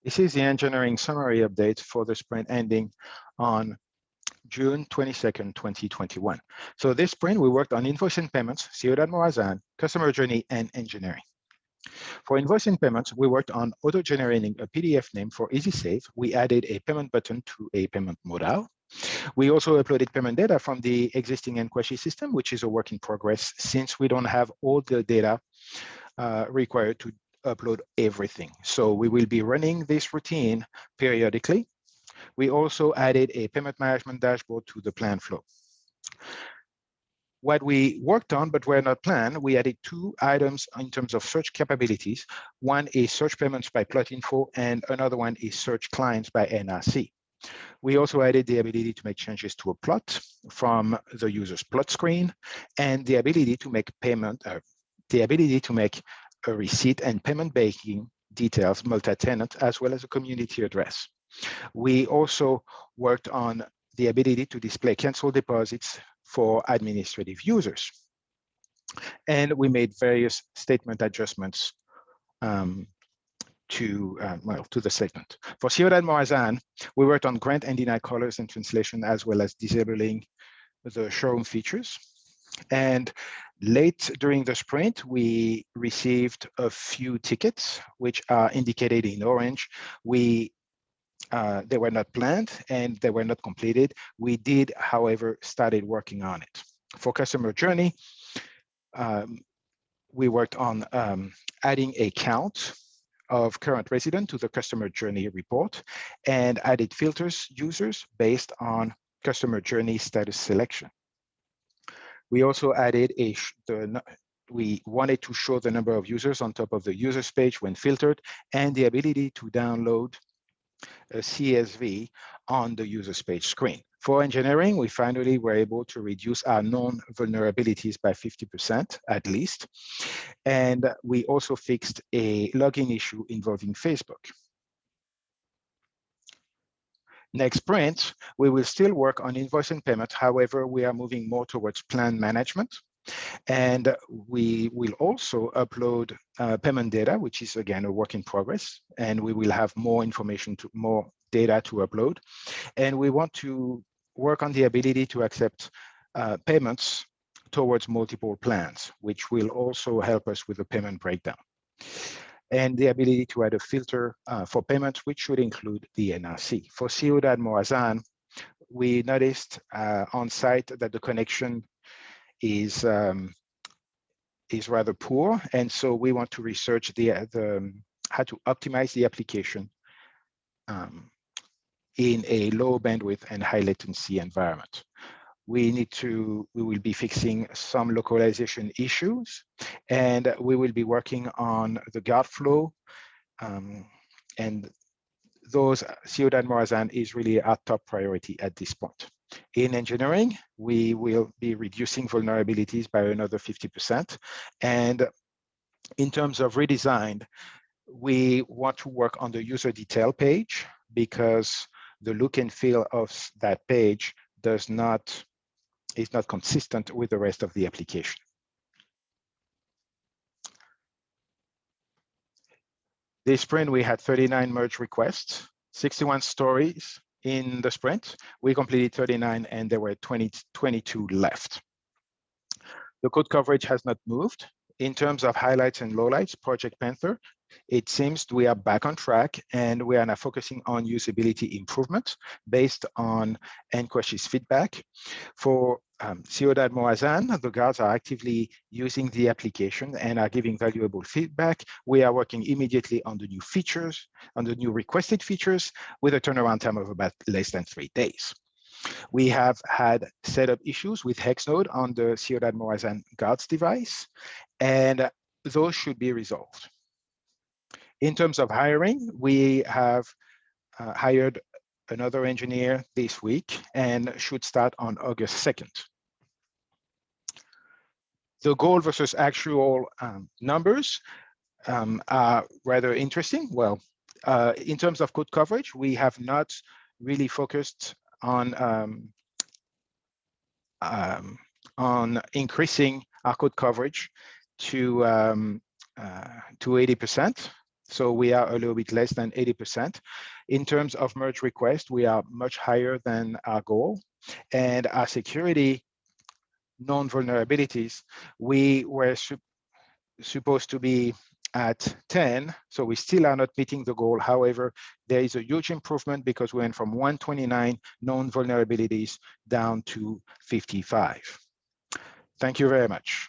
This is the engineering summary update for the sprint ending on June 22nd, 2021. So this sprint, we worked on invoice and payments, Ciudad Morazan, customer journey, and engineering. For invoice and payments, we worked on auto-generating a PDF name for EasySave. We added a payment button to a payment modal. We also uploaded payment data from the existing nQueshi system, which is a work in progress since we don't have all the data required to upload everything. So we will be running this routine periodically. We also added a payment management dashboard to the plan flow. What we worked on, but were not planned, we added two items in terms of search capabilities. One is search payments by plot info, and another one is search clients by NRC. We also added the ability to make changes to a plot from the user's plot screen, and the ability to make a receipt and payment banking details multi-tenant, as well as a community address. We also worked on the ability to display cancel deposits for administrative users. And we made various statement adjustments to the statement. For Ciudad Morazan, we worked on grant and deny colors and translation, as well as disabling the showroom features. And late during the sprint, we received a few tickets, which are indicated in orange. They were not planned and they were not completed. We did, however, started working on it. For customer journey, we worked on adding a count of current resident to the customer journey report and added filters users based on customer journey status selection. We also added we wanted to show the number of users on top of the users page when filtered, and the ability to download a CSV on the users page screen. For engineering, we finally were able to reduce our known vulnerabilities by 50% at least. And we also fixed a login issue involving Facebook. Next sprint, we will still work on invoice and payment. However, we are moving more towards plan management. And we will also upload payment data, which is again a work in progress. And we will have more information, more data to upload. And we want to work on the ability to accept payments towards multiple plans, which will also help us with the payment breakdown. And the ability to add a filter for payments, which should include the NRC. For Ciudad Morazan, we noticed on site that the connection is rather poor, and so we want to research how to optimize the application in a low bandwidth and high latency environment. We will be fixing some localization issues, and we will be working on the guard flow, and those Ciudad Morazan is really our top priority at this point. In engineering, we will be reducing vulnerabilities by another 50%. And in terms of redesign, we want to work on the user detail page because the look and feel of that page is not consistent with the rest of the application. This sprint, we had 39 merge requests, 61 stories in the sprint. We completed 39 and there were 22 left. The code coverage has not moved. In terms of highlights and lowlights, Project Panther, it seems we are back on track and we are now focusing on usability improvements based on nQueshi's feedback. For Ciudad Morazan, the guards are actively using the application and are giving valuable feedback. We are working immediately on the new features, on the new requested features with a turnaround time of about less than 3 days. We have had setup issues with Hexnode on the Ciudad Morazan guards device, and those should be resolved. In terms of hiring, we have hired another engineer this week and should start on August 2nd. The goal versus actual numbers are rather interesting. Well, in terms of code coverage, we have not really focused on increasing our code coverage to 80%. So we are a little bit less than 80%. In terms of merge request, we are much higher than our goal. And our security non-vulnerabilities, we were supposed to be at 10, so we still are not meeting the goal. However, there is a huge improvement because we went from 129 known vulnerabilities down to 55. Thank you very much.